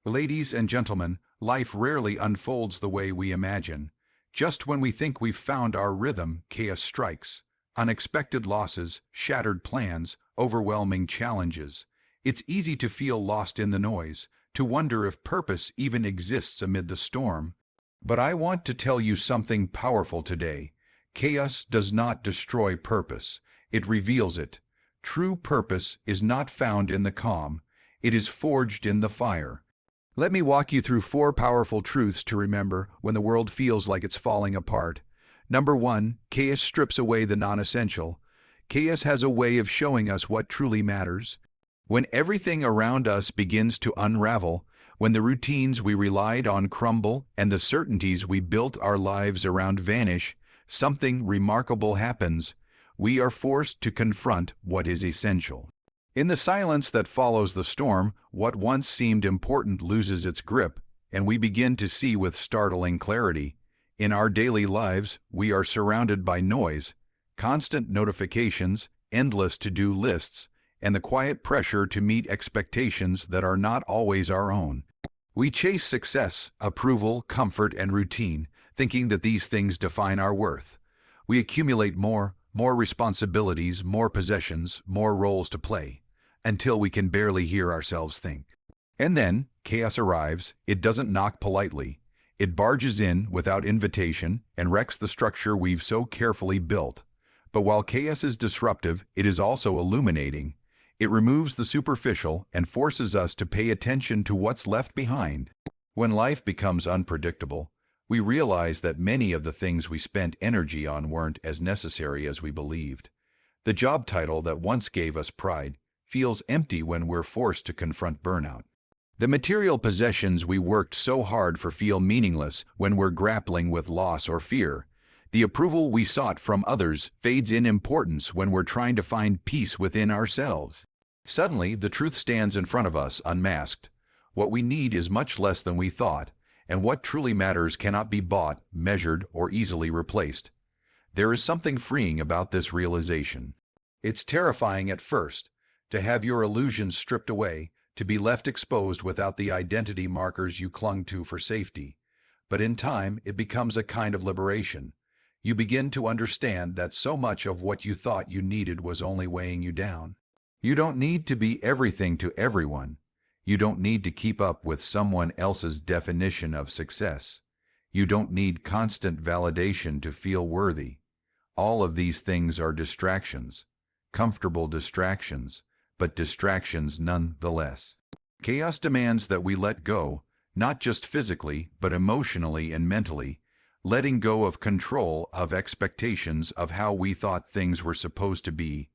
Ladies and gentlemen, life rarely unfolds the way we imagine. Just when we think we've found our rhythm, chaos strikes. Unexpected losses, shattered plans, overwhelming challenges. It's easy to feel lost in the noise, to wonder if purpose even exists amid the storm. But I want to tell you something powerful today. Chaos does not destroy purpose, it reveals it. True purpose is not found in the calm, it is forged in the fire. Let me walk you through 4 powerful truths to remember when the world feels like it's falling apart. Number 1, chaos strips away the non-essential. Chaos has a way of showing us what truly matters. When everything around us begins to unravel, when the routines we relied on crumble and the certainties we built our lives around vanish, something remarkable happens. We are forced to confront what is essential. In the silence that follows the storm, what once seemed important loses its grip, and we begin to see with startling clarity. In our daily lives, we are surrounded by noise, constant notifications, endless to-do lists, and the quiet pressure to meet expectations that are not always our own. We chase success, approval, comfort, and routine, thinking that these things define our worth. We accumulate more responsibilities, more possessions, more roles to play, until we can barely hear ourselves think. And then, chaos arrives. It doesn't knock politely. It barges in without invitation and wrecks the structure we've so carefully built. But while chaos is disruptive, it is also illuminating. It removes the superficial and forces us to pay attention to what's left behind. When life becomes unpredictable, we realize that many of the things we spent energy on weren't as necessary as we believed. The job title that once gave us pride feels empty when we're forced to confront burnout. The material possessions we worked so hard for feel meaningless when we're grappling with loss or fear. The approval we sought from others fades in importance when we're trying to find peace within ourselves. Suddenly, the truth stands in front of us, unmasked. What we need is much less than we thought, and what truly matters cannot be bought, measured, or easily replaced. There is something freeing about this realization. It's terrifying at first, to have your illusions stripped away, to be left exposed without the identity markers you clung to for safety. But in time, it becomes a kind of liberation. You begin to understand that so much of what you thought you needed was only weighing you down. You don't need to be everything to everyone. You don't need to keep up with someone else's definition of success. You don't need constant validation to feel worthy. All of these things are distractions, comfortable distractions, but distractions nonetheless. Chaos demands that we let go, not just physically, but emotionally and mentally, letting go of control, of expectations, of how we thought things were supposed to be.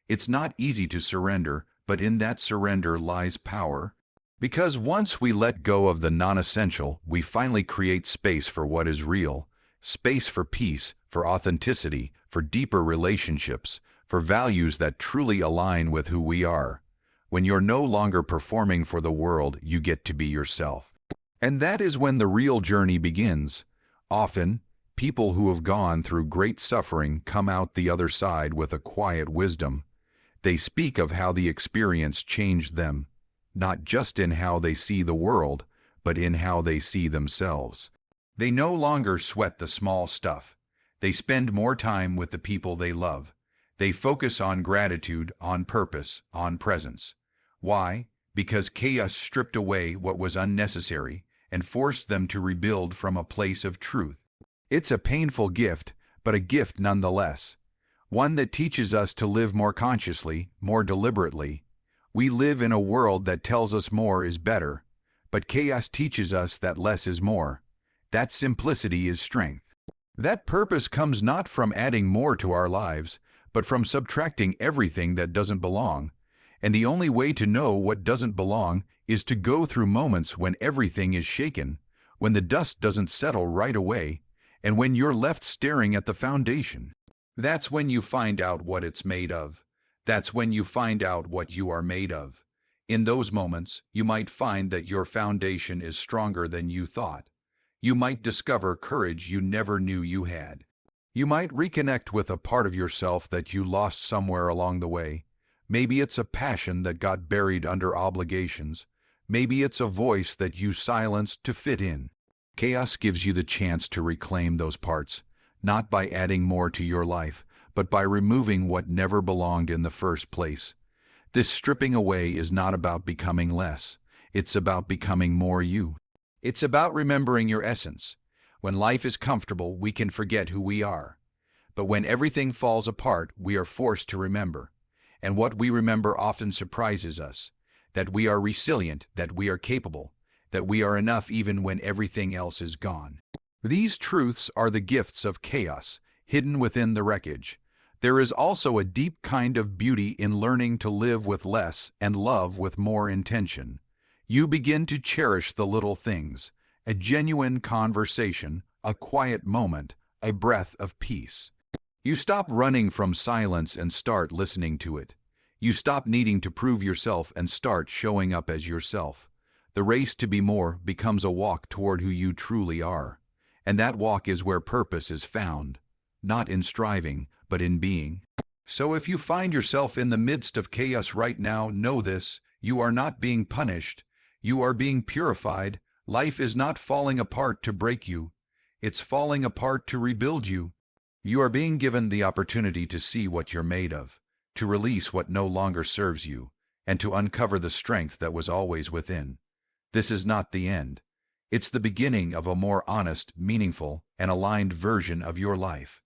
It's not easy to surrender, but in that surrender lies power. Because once we let go of the non-essential, we finally create space for what is real, space for peace, for authenticity, for deeper relationships, for values that truly align with who we are. When you're no longer performing for the world, you get to be yourself. And that is when the real journey begins. Often, people who have gone through great suffering come out the other side with a quiet wisdom. They speak of how the experience changed them, not just in how they see the world, but in how they see themselves. They no longer sweat the small stuff. They spend more time with the people they love. They focus on gratitude, on purpose, on presence. Why? Because chaos stripped away what was unnecessary and forced them to rebuild from a place of truth. It's a painful gift, but a gift nonetheless. One that teaches us to live more consciously, more deliberately. We live in a world that tells us more is better, but chaos teaches us that less is more. That simplicity is strength. That purpose comes not from adding more to our lives, but from subtracting everything that doesn't belong. And the only way to know what doesn't belong is to go through moments when everything is shaken, when the dust doesn't settle right away, and when you're left staring at the foundation. That's when you find out what it's made of. That's when you find out what you are made of. In those moments, you might find that your foundation is stronger than you thought. You might discover courage you never knew you had. You might reconnect with a part of yourself that you lost somewhere along the way. Maybe it's a passion that got buried under obligations. Maybe it's a voice that you silenced to fit in. Chaos gives you the chance to reclaim those parts, not by adding more to your life, but by removing what never belonged in the first place. This stripping away is not about becoming less. It's about becoming more you. It's about remembering your essence. When life is comfortable, we can forget who we are. But when everything falls apart, we are forced to remember. And what we remember often surprises us. That we are resilient, that we are capable, that we are enough even when everything else is gone. These truths are the gifts of chaos, hidden within the wreckage. There is also a deep kind of beauty in learning to live with less and love with more intention. You begin to cherish the little things, a genuine conversation, a quiet moment, a breath of peace. You stop running from silence and start listening to it. You stop needing to prove yourself and start showing up as yourself. The race to be more becomes a walk toward who you truly are. And that walk is where purpose is found, not in striving, but in being. So if you find yourself in the midst of chaos right now, know this: you are not being punished. You are being purified. Life is not falling apart to break you. It's falling apart to rebuild you. You are being given the opportunity to see what you're made of, to release what no longer serves you, and to uncover the strength that was always within. This is not the end. It's the beginning of a more honest, meaningful, and aligned version of your life.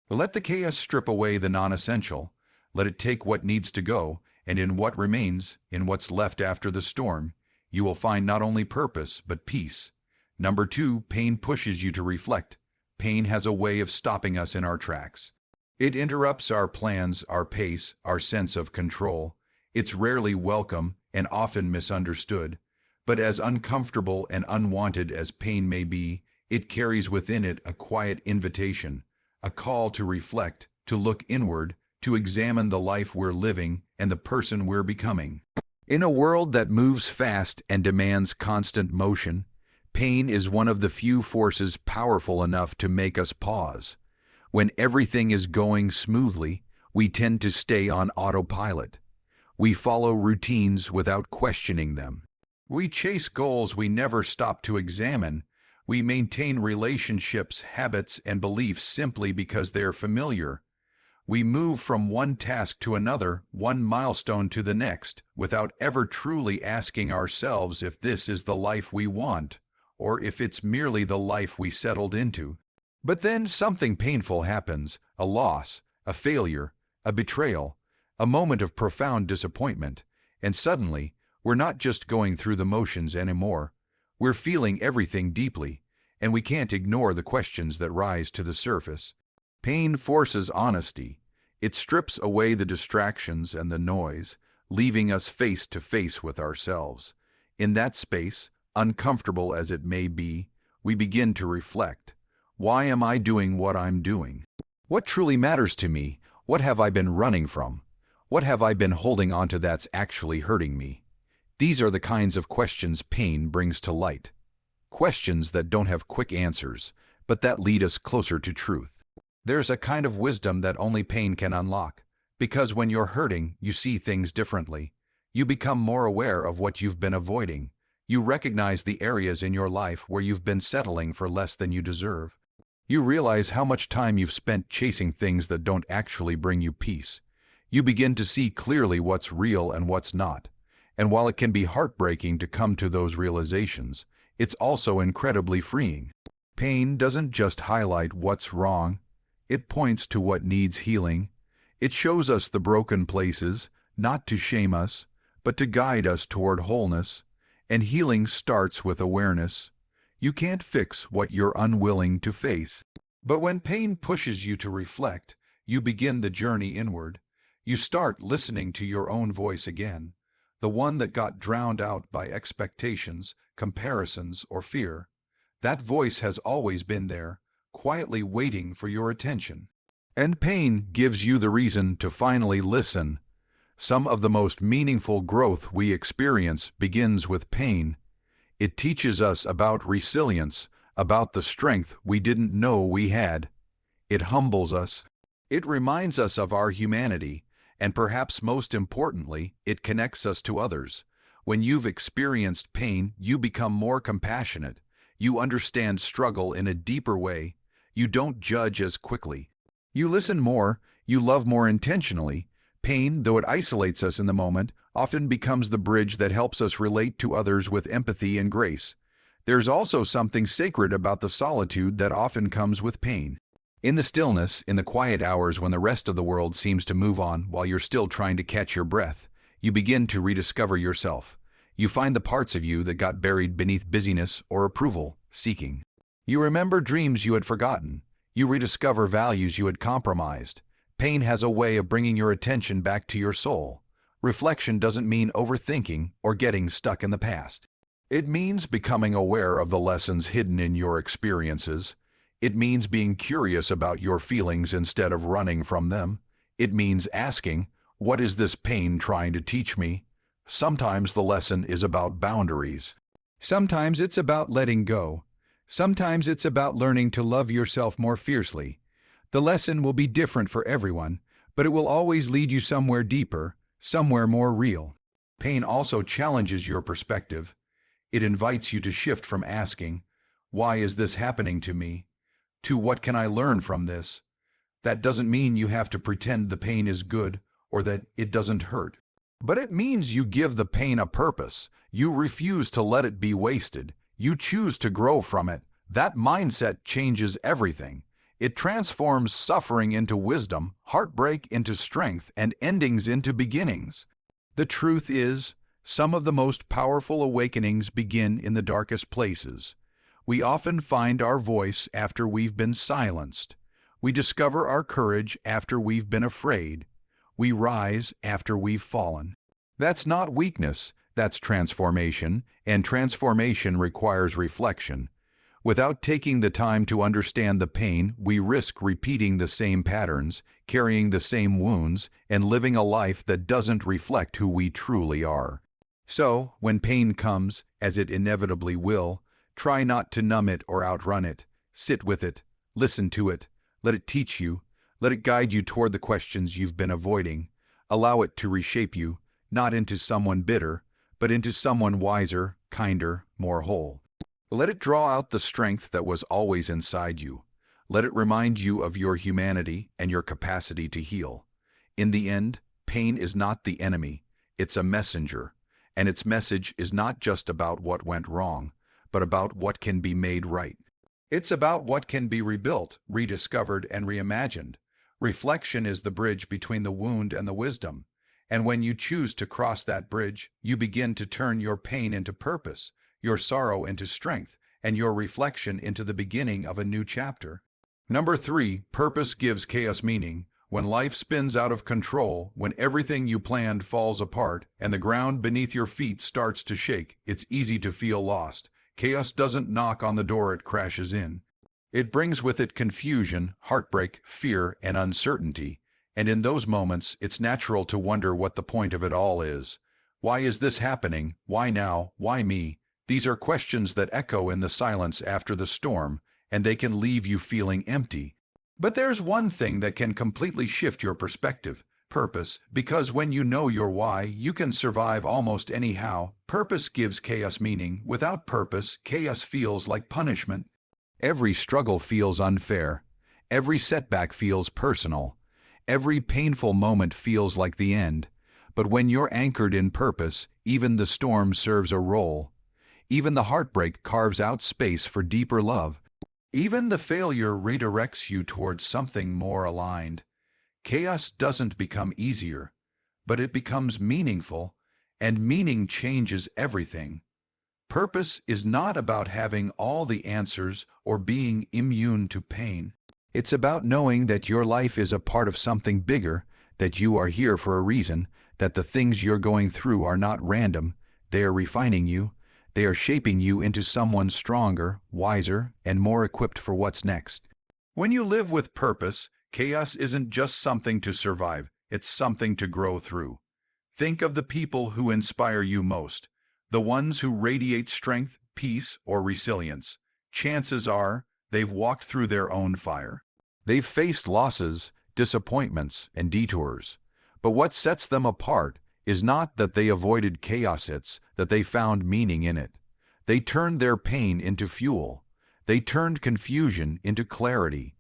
Let the chaos strip away the non-essential. Let it take what needs to go, and in what remains, in what's left after the storm, you will find not only purpose, but peace. Number 2, pain pushes you to reflect. Pain has a way of stopping us in our tracks. It interrupts our plans, our pace, our sense of control. It's rarely welcome and often misunderstood. But as uncomfortable and unwanted as pain may be, it carries within it a quiet invitation, a call to reflect, to look inward, to examine the life we're living and the person we're becoming. In a world that moves fast and demands constant motion, pain is one of the few forces powerful enough to make us pause. When everything is going smoothly, we tend to stay on autopilot. We follow routines without questioning them. We chase goals we never stop to examine. We maintain relationships, habits, and beliefs simply because they're familiar. We move from one task to another, one milestone to the next, without ever truly asking ourselves if this is the life we want, or if it's merely the life we settled into. But then something painful happens: a loss, a failure, a betrayal, a moment of profound disappointment, and suddenly, we're not just going through the motions anymore. We're feeling everything deeply, and we can't ignore the questions that rise to the surface. Pain forces honesty. It strips away the distractions and the noise, leaving us face to face with ourselves. In that space, uncomfortable as it may be, we begin to reflect. Why am I doing what I'm doing? What truly matters to me? What have I been running from? What have I been holding onto that's actually hurting me? These are the kinds of questions pain brings to light. Questions that don't have quick answers, but that lead us closer to truth. There's a kind of wisdom that only pain can unlock, because when you're hurting, you see things differently. You become more aware of what you've been avoiding. You recognize the areas in your life where you've been settling for less than you deserve. You realize how much time you've spent chasing things that don't actually bring you peace. You begin to see clearly what's real and what's not. And while it can be heartbreaking to come to those realizations, it's also incredibly freeing. Pain doesn't just highlight what's wrong. It points to what needs healing. It shows us the broken places, not to shame us, but to guide us toward wholeness. And healing starts with awareness. You can't fix what you're unwilling to face. But when pain pushes you to reflect, you begin the journey inward. You start listening to your own voice again, the one that got drowned out by expectations, comparisons, or fear. That voice has always been there, quietly waiting for your attention. And pain gives you the reason to finally listen. Some of the most meaningful growth we experience begins with pain. It teaches us about resilience, about the strength we didn't know we had. It humbles us. It reminds us of our humanity, and perhaps most importantly, it connects us to others. When you've experienced pain, you become more compassionate. You understand struggle in a deeper way. You don't judge as quickly. You listen more. You love more intentionally. Pain, though it isolates us in the moment, often becomes the bridge that helps us relate to others with empathy and grace. There's also something sacred about the solitude that often comes with pain. In the stillness, in the quiet hours when the rest of the world seems to move on while you're still trying to catch your breath, you begin to rediscover yourself. You find the parts of you that got buried beneath busyness or approval seeking. You remember dreams you had forgotten. You rediscover values you had compromised. Pain has a way of bringing your attention back to your soul. Reflection doesn't mean overthinking or getting stuck in the past. It means becoming aware of the lessons hidden in your experiences. It means being curious about your feelings instead of running from them. It means asking, what is this pain trying to teach me? Sometimes the lesson is about boundaries. Sometimes it's about letting go. Sometimes it's about learning to love yourself more fiercely. The lesson will be different for everyone, but it will always lead you somewhere deeper, somewhere more real. Pain also challenges your perspective. It invites you to shift from asking, why is this happening to me, to what can I learn from this? That doesn't mean you have to pretend the pain is good or that it doesn't hurt. But it means you give the pain a purpose. You refuse to let it be wasted. You choose to grow from it. That mindset changes everything. It transforms suffering into wisdom, heartbreak into strength, and endings into beginnings. The truth is, some of the most powerful awakenings begin in the darkest places. We often find our voice after we've been silenced. We discover our courage after we've been afraid. We rise after we've fallen. That's not weakness, that's transformation, and transformation requires reflection. Without taking the time to understand the pain, we risk repeating the same patterns, carrying the same wounds, and living a life that doesn't reflect who we truly are. So, when pain comes, as it inevitably will, try not to numb it or outrun it. Sit with it, listen to it, let it teach you, let it guide you toward the questions you've been avoiding. Allow it to reshape you, not into someone bitter, but into someone wiser, kinder, more whole. Let it draw out the strength that was always inside you. Let it remind you of your humanity and your capacity to heal. In the end, pain is not the enemy, it's a messenger. And its message is not just about what went wrong, but about what can be made right. It's about what can be rebuilt, rediscovered, and reimagined. Reflection is the bridge between the wound and the wisdom. And when you choose to cross that bridge, you begin to turn your pain into purpose, your sorrow into strength, and your reflection into the beginning of a new chapter. Number 3, purpose gives chaos meaning. When life spins out of control, when everything you planned falls apart, and the ground beneath your feet starts to shake, it's easy to feel lost. Chaos doesn't knock on the door, it crashes in. It brings with it confusion, heartbreak, fear, and uncertainty. And in those moments, it's natural to wonder what the point of it all is. Why is this happening? Why now? Why me? These are questions that echo in the silence after the storm, and they can leave you feeling empty. But there's one thing that can completely shift your perspective: purpose, because when you know your why, you can survive almost anyhow. Purpose gives chaos meaning. Without purpose, chaos feels like punishment. Every struggle feels unfair. Every setback feels personal. Every painful moment feels like the end. But when you're anchored in purpose, even the storm serves a role. Even the heartbreak carves out space for deeper love. Even the failure redirects you towards something more aligned. Chaos doesn't become easier, but it becomes meaningful, and meaning changes everything. Purpose is not about having all the answers or being immune to pain. It's about knowing that your life is a part of something bigger, that you are here for a reason, that the things you're going through are not random. They are refining you. They are shaping you into someone stronger, wiser, and more equipped for what's next. When you live with purpose, chaos isn't just something to survive, it's something to grow through. Think of the people who inspire you most, the ones who radiate strength, peace, or resilience. Chances are they've walked through their own fire. They've faced losses, disappointments, and detours. But what sets them apart is not that they avoided chaos, it's that they found meaning in it. They turned their pain into fuel. They turned confusion into clarity.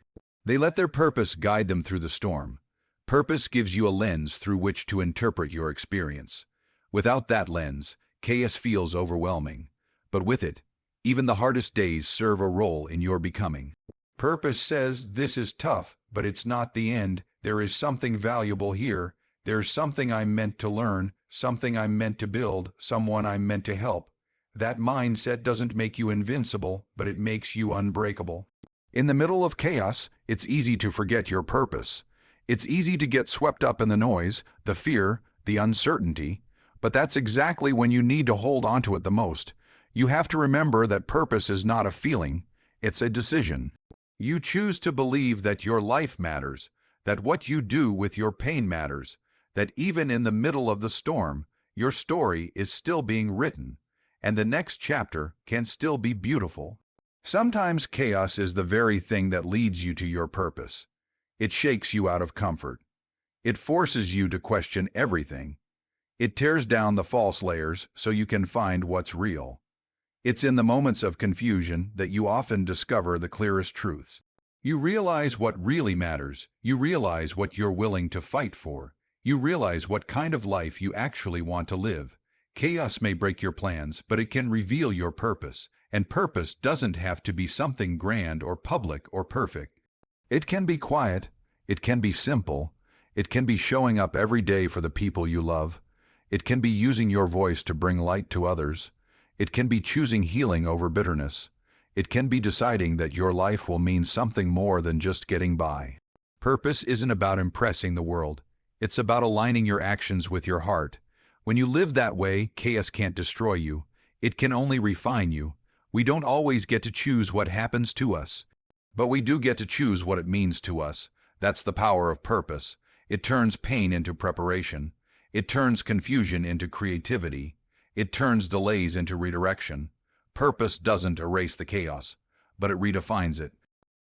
They let their purpose guide them through the storm. Purpose gives you a lens through which to interpret your experience. Without that lens, chaos feels overwhelming. But with it, even the hardest days serve a role in your becoming. Purpose says, this is tough, but it's not the end. There is something valuable here. There's something I'm meant to learn, something I'm meant to build, someone I'm meant to help. That mindset doesn't make you invincible, but it makes you unbreakable. In the middle of chaos, it's easy to forget your purpose. It's easy to get swept up in the noise, the fear, the uncertainty, but that's exactly when you need to hold onto it the most. You have to remember that purpose is not a feeling, it's a decision. You choose to believe that your life matters, that what you do with your pain matters, that even in the middle of the storm, your story is still being written, and the next chapter can still be beautiful. Sometimes chaos is the very thing that leads you to your purpose. It shakes you out of comfort. It forces you to question everything. It tears down the false layers so you can find what's real. It's in the moments of confusion that you often discover the clearest truths. You realize what really matters. You realize what you're willing to fight for. You realize what kind of life you actually want to live. Chaos may break your plans, but it can reveal your purpose. And purpose doesn't have to be something grand or public or perfect. It can be quiet. It can be simple. It can be showing up every day for the people you love. It can be using your voice to bring light to others. It can be choosing healing over bitterness. It can be deciding that your life will mean something more than just getting by. Purpose isn't about impressing the world. It's about aligning your actions with your heart. When you live that way, chaos can't destroy you. It can only refine you. We don't always get to choose what happens to us, but we do get to choose what it means to us. That's the power of purpose. It turns pain into preparation. It turns confusion into creativity. It turns delays into redirection. Purpose doesn't erase the chaos, but it redefines it.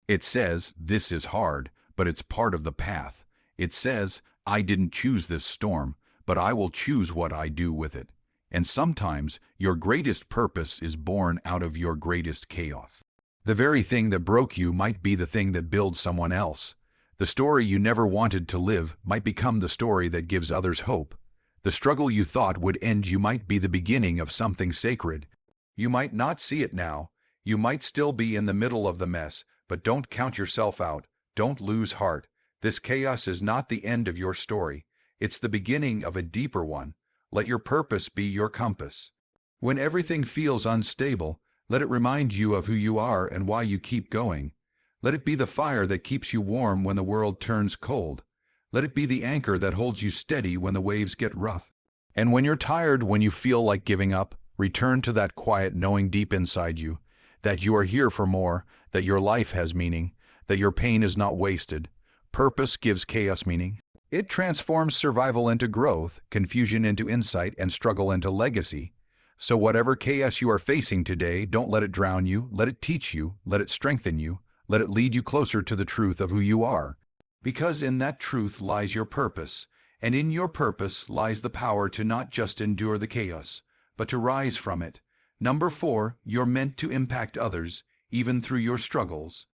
It says, this is hard, but it's part of the path. It says, I didn't choose this storm, but I will choose what I do with it. And sometimes your greatest purpose is born out of your greatest chaos. The very thing that broke you might be the thing that builds someone else. The story you never wanted to live might become the story that gives others hope. The struggle you thought would end you might be the beginning of something sacred. You might not see it now. You might still be in the middle of the mess, but don't count yourself out. Don't lose heart. This chaos is not the end of your story. It's the beginning of a deeper one. Let your purpose be your compass. When everything feels unstable, let it remind you of who you are and why you keep going. Let it be the fire that keeps you warm when the world turns cold. Let it be the anchor that holds you steady when the waves get rough. And when you're tired, when you feel like giving up, return to that quiet knowing deep inside you that you are here for more, that your life has meaning, that your pain is not wasted. Purpose gives chaos meaning. It transforms survival into growth, confusion into insight, and struggle into legacy. So whatever chaos you are facing today, don't let it drown you, let it teach you, let it strengthen you, let it lead you closer to the truth of who you are. Because in that truth lies your purpose, and in your purpose lies the power to not just endure the chaos, but to rise from it. Number 4, you're meant to impact others, even through your struggles.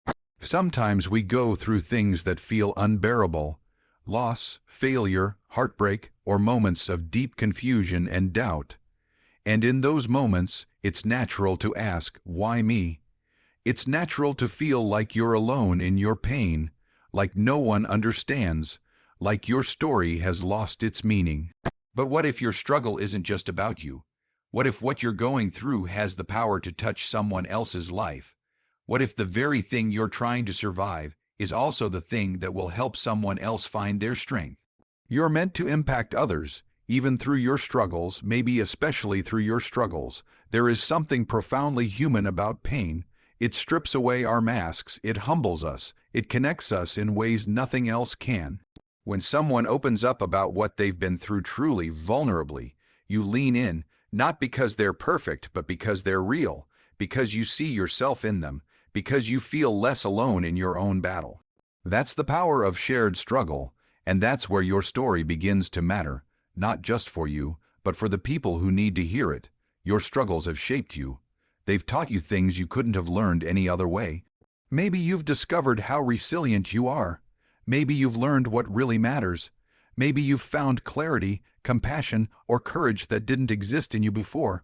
Sometimes we go through things that feel unbearable. Loss, failure, heartbreak, or moments of deep confusion and doubt. And in those moments, it's natural to ask, why me? It's natural to feel like you're alone in your pain, like no one understands, like your story has lost its meaning. But what if your struggle isn't just about you? What if what you're going through has the power to touch someone else's life? What if the very thing you're trying to survive is also the thing that will help someone else find their strength? You're meant to impact others, even through your struggles, maybe especially through your struggles. There is something profoundly human about pain. It strips away our masks, it humbles us, it connects us in ways nothing else can. When someone opens up about what they've been through truly, vulnerably, you lean in, not because they're perfect, but because they're real, because you see yourself in them, because you feel less alone in your own battle. That's the power of shared struggle, and that's where your story begins to matter, not just for you, but for the people who need to hear it. Your struggles have shaped you. They've taught you things you couldn't have learned any other way. Maybe you've discovered how resilient you are. Maybe you've learned what really matters. Maybe you've found clarity, compassion, or courage that didn't exist in you before.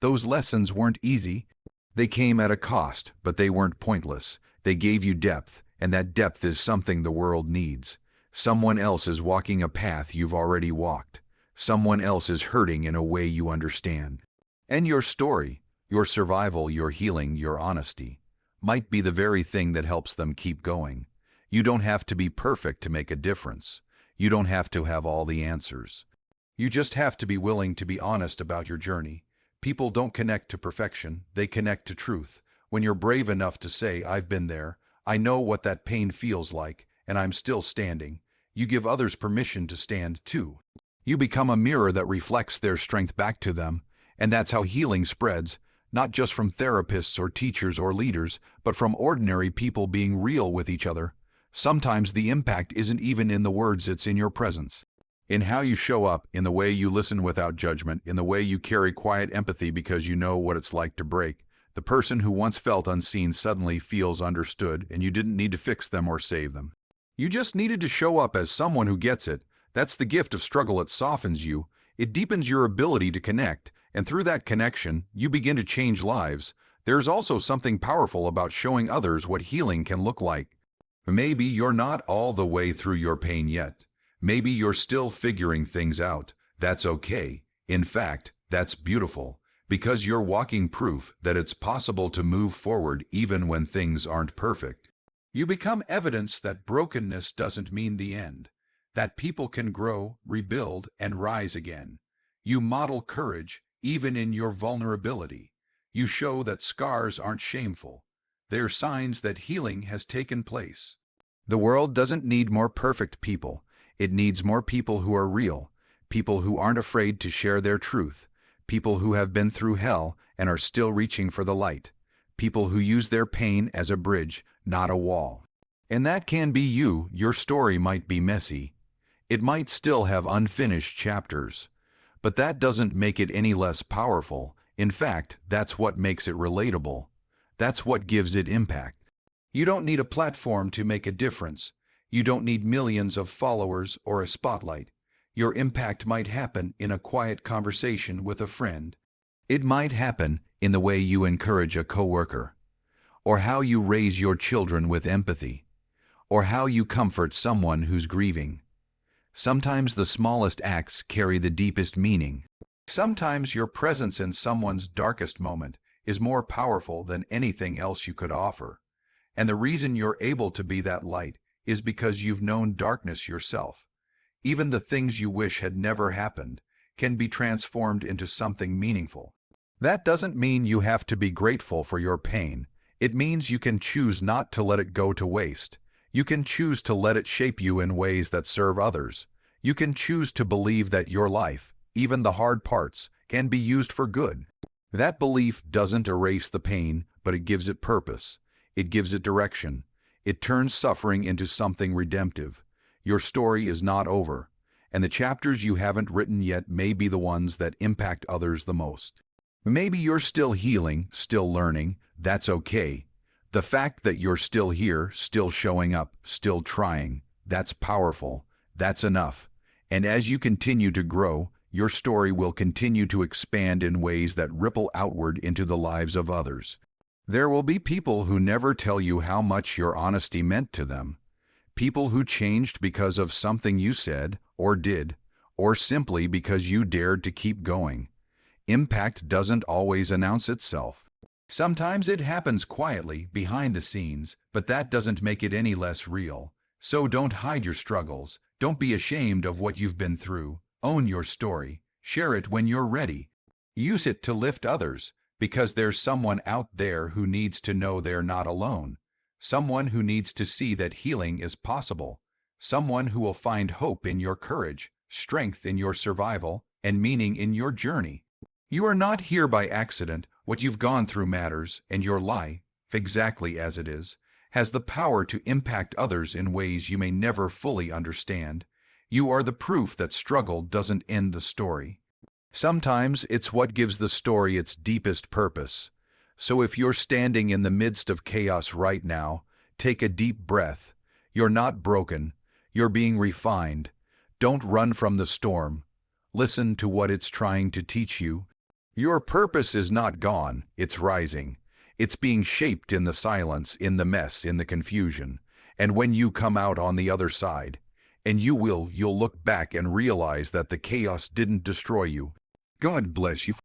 Those lessons weren't easy. They came at a cost, but they weren't pointless. They gave you depth, and that depth is something the world needs. Someone else is walking a path you've already walked. Someone else is hurting in a way you understand. And your story, your survival, your healing, your honesty, might be the very thing that helps them keep going. You don't have to be perfect to make a difference. You don't have to have all the answers. You just have to be willing to be honest about your journey. People don't connect to perfection, they connect to truth. When you're brave enough to say, "I've been there, I know what that pain feels like, and I'm still standing," you give others permission to stand too. You become a mirror that reflects their strength back to them, and that's how healing spreads, not just from therapists or teachers or leaders, but from ordinary people being real with each other. Sometimes the impact isn't even in the words, it's in your presence. In how you show up, in the way you listen without judgment, in the way you carry quiet empathy because you know what it's like to break. The person who once felt unseen suddenly feels understood, and you didn't need to fix them or save them. You just needed to show up as someone who gets it. That's the gift of struggle. It softens you, it deepens your ability to connect, and through that connection, you begin to change lives. There's also something powerful about showing others what healing can look like. Maybe you're not all the way through your pain yet. Maybe you're still figuring things out. That's okay. In fact, that's beautiful, because you're walking proof that it's possible to move forward even when things aren't perfect. You become evidence that brokenness doesn't mean the end, that people can grow, rebuild, and rise again. You model courage even in your vulnerability. You show that scars aren't shameful. They're signs that healing has taken place. The world doesn't need more perfect people. It needs more people who are real, people who aren't afraid to share their truth, people who have been through hell and are still reaching for the light, people who use their pain as a bridge, not a wall. And that can be you. Your story might be messy. It might still have unfinished chapters. But that doesn't make it any less powerful. In fact, that's what makes it relatable. That's what gives it impact. You don't need a platform to make a difference. You don't need millions of followers or a spotlight. Your impact might happen in a quiet conversation with a friend. It might happen in the way you encourage a coworker, or how you raise your children with empathy, or how you comfort someone who's grieving. Sometimes the smallest acts carry the deepest meaning. Sometimes your presence in someone's darkest moment is more powerful than anything else you could offer. And the reason you're able to be that light is because you've known darkness yourself. Even the things you wish had never happened can be transformed into something meaningful. That doesn't mean you have to be grateful for your pain. It means you can choose not to let it go to waste. You can choose to let it shape you in ways that serve others. You can choose to believe that your life, even the hard parts, can be used for good. That belief doesn't erase the pain, but it gives it purpose. It gives it direction. It turns suffering into something redemptive. Your story is not over, and the chapters you haven't written yet may be the ones that impact others the most. Maybe you're still healing, still learning. That's okay. The fact that you're still here, still showing up, still trying, that's powerful. That's enough. And as you continue to grow, your story will continue to expand in ways that ripple outward into the lives of others. There will be people who never tell you how much your honesty meant to them. People who changed because of something you said or did, or simply because you dared to keep going. Impact doesn't always announce itself. Sometimes it happens quietly, behind the scenes, but that doesn't make it any less real. So don't hide your struggles. Don't be ashamed of what you've been through. Own your story. Share it when you're ready. Use it to lift others, because there's someone out there who needs to know they're not alone. Someone who needs to see that healing is possible. Someone who will find hope in your courage, strength in your survival, and meaning in your journey. You are not here by accident. What you've gone through matters, and your life, exactly as it is, has the power to impact others in ways you may never fully understand. You are the proof that struggle doesn't end the story. Sometimes it's what gives the story its deepest purpose. So if you're standing in the midst of chaos right now, take a deep breath. You're not broken. You're being refined. Don't run from the storm. Listen to what it's trying to teach you. Your purpose is not gone. It's rising. It's being shaped in the silence, in the mess, in the confusion. And when you come out on the other side, and you'll look back and realize that the chaos didn't destroy you. God bless you.